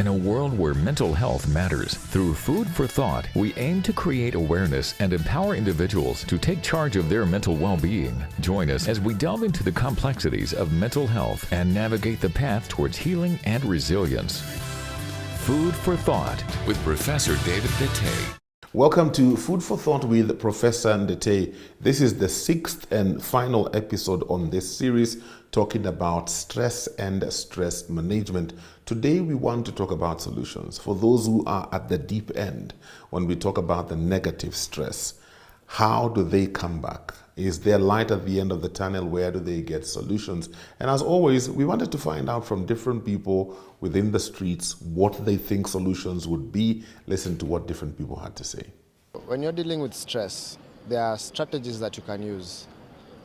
In a world where mental health matters, through Food for Thought, we aim to create awareness and empower individuals to take charge of their mental well-being. Join us as we delve into the complexities of mental health and navigate the path towards healing and resilience. Food for Thought with Professor David Ndete. Welcome to Food for Thought with Professor Ndete. This is the sixth and final episode on this series talking about stress and stress management. Today we want to talk about solutions for those who are at the deep end. When we talk about the negative stress, how do they come back? Is there light at the end of the tunnel? Where do they get solutions? And as always, we wanted to find out from different people within the streets what they think solutions would be. Listen to what different people had to say. When you're dealing with stress, there are strategies that you can use.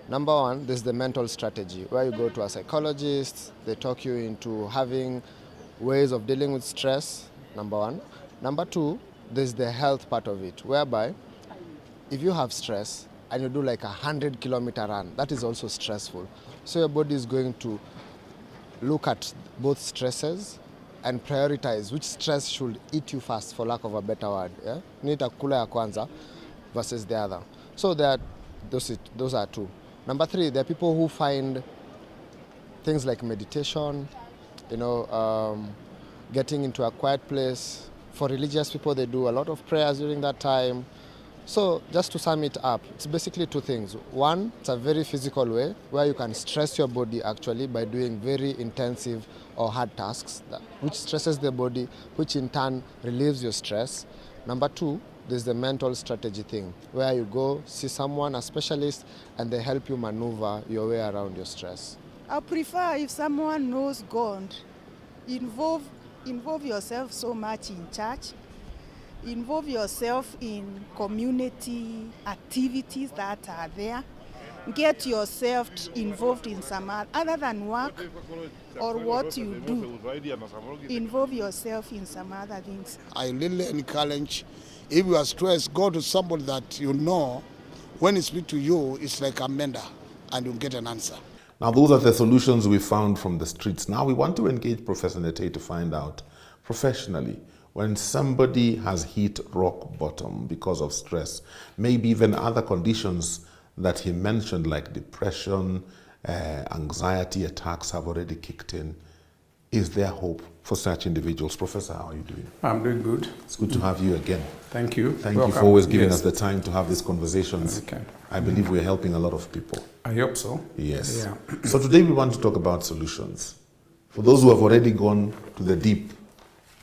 Number one, there's the mental strategy, where you go to a psychologist, they talk you into having ways of dealing with stress, number one. Number two, there's the health part of it, whereby if you have stress and you do like 100-kilometer run, that is also stressful. So your body is going to look at both stresses and prioritize which stress should eat you first, for lack of a better word. Yeah? Nitakula ya kwanza versus the other. So those are two. Number three, there are people who find things like meditation, getting into a quiet place. For religious people, they do a lot of prayers during that time. So just to sum it up, it's basically two things. One, it's a very physical way where you can stress your body actually by doing very intensive or hard tasks, which stresses the body, which in turn relieves your stress. Number two, there's the mental strategy thing, where you go see someone, a specialist, and they help you maneuver your way around your stress. I prefer if someone knows God, involve yourself so much in church, involve yourself in community activities that are there, get yourself involved in some other than work or what you do, involve yourself in some other things. I really encourage, if you are stressed, go to somebody that you know, when he speaks to you, it's like a mentor, and you get an answer. Now, those are the solutions we found from the streets. Now, we want to engage Professor Ndete to find out professionally, when somebody has hit rock bottom because of stress, maybe even other conditions that he mentioned, like depression, anxiety attacks have already kicked in. Is there hope for such individuals? Professor, how are you doing? I'm doing good. It's good to have you again. Thank you. Thank you for always giving us the time to have these conversations. Okay. I believe we're helping a lot of people. I hope so. Yes. Yeah. So today we want to talk about solutions. For those who have already gone to the deep,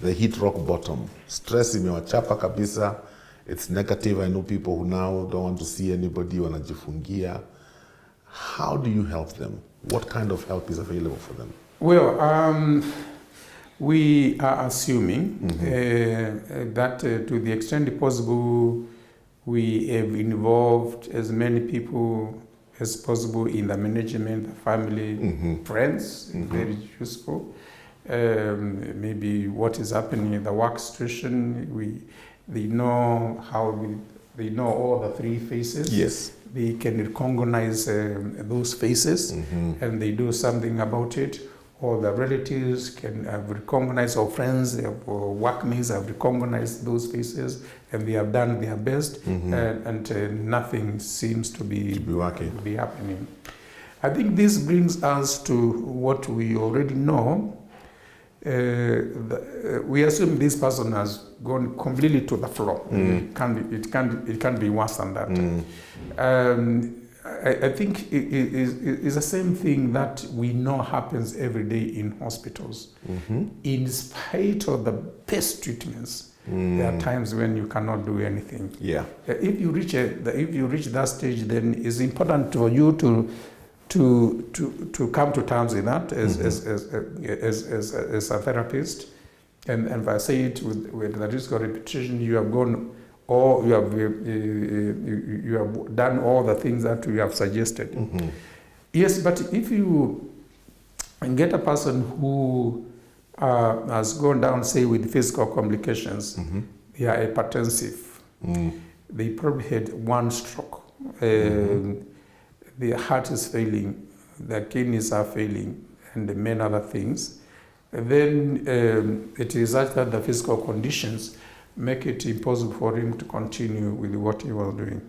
they hit rock bottom. Stress imewachapa kabisa. It's negative. I know people who now don't want to see anybody, wanajifungia. How do you help them? What kind of help is available for them? Well, we are assuming that to the extent possible, we have involved as many people as possible in the management, the family, friends, very useful. Maybe what is happening in the work situation, they know they know all the three faces. Yes. They can recognize those faces and they do something about it. Or the relatives can have recognized, or friends or workmates have recognized those faces, and they have done their best, and nothing seems to be happening. I think this brings us to what we already know. We assume this person has gone completely to the floor. It can't be worse than that. I think it's the same thing that we know happens every day in hospitals. In spite of the best treatments, there are times when you cannot do anything. Yeah. If you reach that stage, then it's important for you to come to terms with that as a therapist. And if I say it with the risk of repetition, you have gone. Or you have done all the things that you have suggested. Yes, but if you get a person who has gone down, say, with physical complications, they are hypertensive, they probably had one stroke, their heart is failing, their kidneys are failing, and many other things, then it results that the physical conditions make it impossible for him to continue with what he was doing.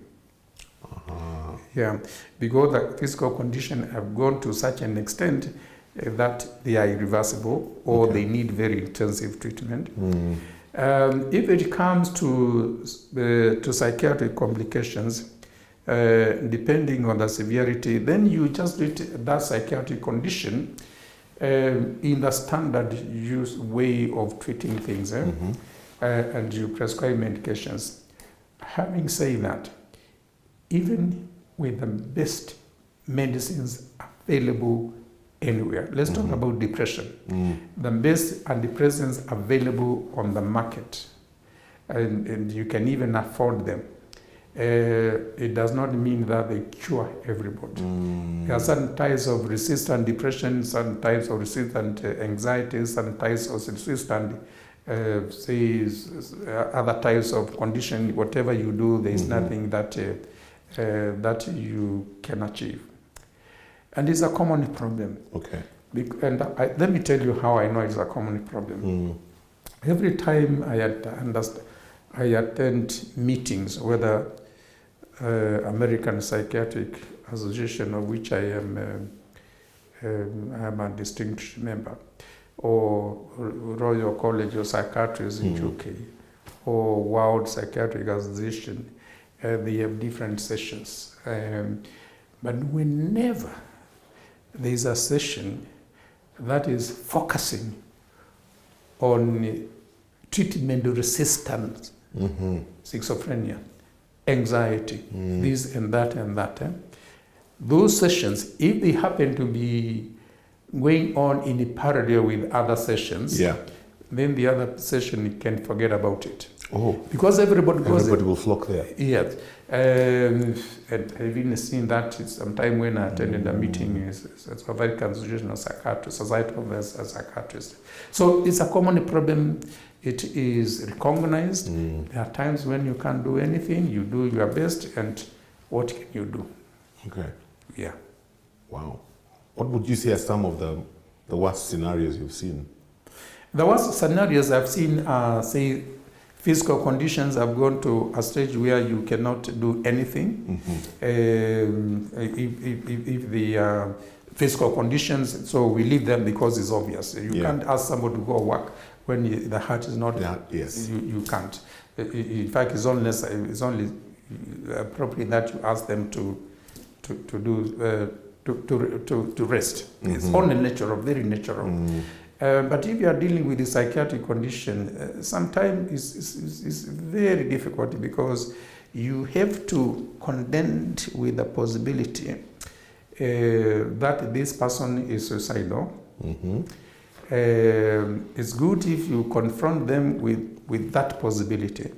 Yeah, because the physical conditions have gone to such an extent that they are irreversible or they need very intensive treatment. If it comes to psychiatric complications, depending on the severity, then you just treat that psychiatric condition in the standard use way of treating things, and you prescribe medications. Having said that, even with the best medicines available anywhere, let's talk about depression. The best antidepressants available on the market, and you can even afford them. It does not mean that they cure everybody. There are certain types of resistant depression, certain types of resistant anxiety, certain types of resistant other types of condition. Whatever you do, there is nothing that that you can achieve, and it's a common problem. Okay. And let me tell you how I know it's a common problem. Every time I attend meetings, whether American Psychiatric Association, of which I am a distinguished member, or Royal College of Psychiatrists in UK, or World Psychiatric Association, they have different sessions. But whenever there is a session that is focusing on treatment-resistant schizophrenia, anxiety, this and that, those sessions, if they happen to be going on in parallel with other sessions, then the other session can forget about it. Because everybody will flock there. Yes. And I've even seen that sometime when I attended a meeting as American Association of Psychiatrists, Society of Psychiatrists. So it's a common problem. It is recognized. There are times when you can't do anything, you do your best, and what can you do? Okay. Yeah. Wow. What would you say are some of the worst scenarios you've seen? The worst scenarios I've seen are, say, physical conditions have gone to a stage where you cannot do anything. If the physical conditions, so we leave them because it's obvious. You can't ask somebody to go work when the heart is not. You can't. In fact, it's only appropriate that you ask them to rest. It's only natural, very natural. But if you are dealing with a psychiatric condition, sometimes it's very difficult because you have to contend with the possibility that this person is suicidal. It's good if you confront them with that possibility,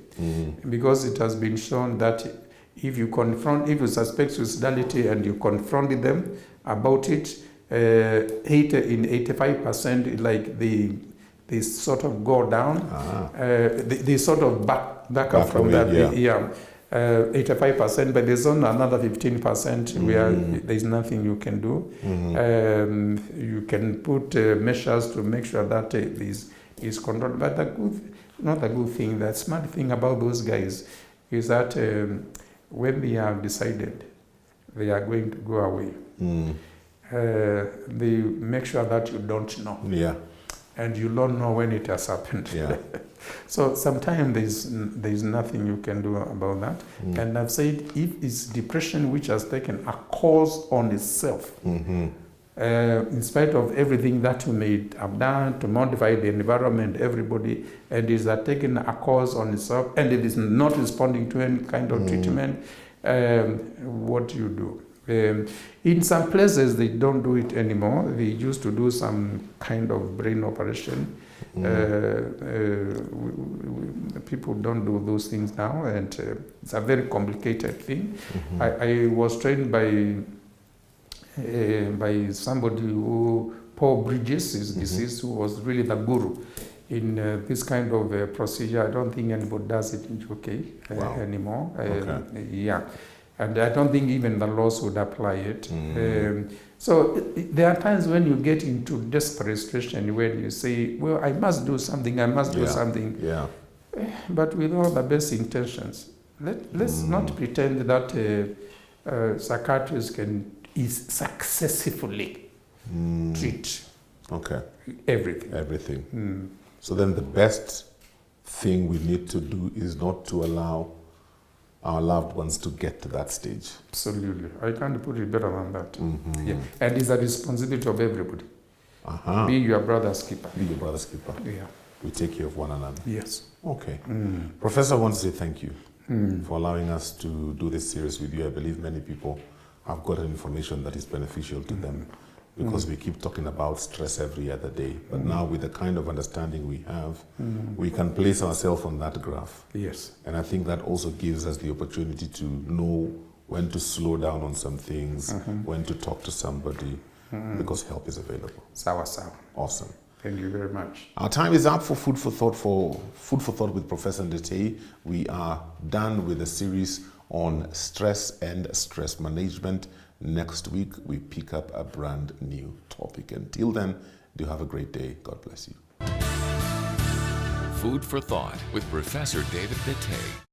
because it has been shown that if you suspect suicidality and you confront them about it, in 85%, like they sort of go down, they sort of back up from that. 85%, but there's only another 15% where there's nothing you can do. You can put measures to make sure that is controlled. But the smart thing about those guys is that when they have decided they are going to go away, they make sure that you don't know. And you don't know when it has happened. So sometimes there's nothing you can do about that. And I've said, if it's depression which has taken a course on itself, in spite of everything that you may have done to modify the environment, everybody, and is taking a course on itself, and it is not responding to any kind of treatment, what do you do? In some places, they don't do it anymore. They used to do some kind of brain operation. People don't do those things now, and it's a very complicated thing. I was trained by somebody who, Paul Bridges, is deceased, who was really the guru in this kind of procedure. I don't think anybody does it in UK anymore. And I don't think even the laws would apply it. So there are times when you get into desperate situation when you say, well, I must do something, I must do something. Yeah. But with all the best intentions, let's not pretend that psychiatrists can successfully treat everything. So then the best thing we need to do is not to allow our loved ones to get to that stage. Absolutely. I can't put it better than that. Yeah. And it's a responsibility of everybody. Be your brother's keeper. Be your brother's keeper. Yeah. We take care of one another. Yes. Okay. Professor, I want to say thank you for allowing us to do this series with you. I believe many people have gotten information that is beneficial to them, because we keep talking about stress every other day. But now with the kind of understanding we have, we can place ourselves on that graph. Yes. And I think that also gives us the opportunity to know when to slow down on some things, when to talk to somebody, because help is available. Sawa. Awesome. Thank you very much. Our time is up for Food for Thought with Professor Ndetei. We are done with the series on stress and stress management. Next week, we pick up a brand new topic. Until then, do have a great day. God bless you. Food for Thought with Professor David Ndetei.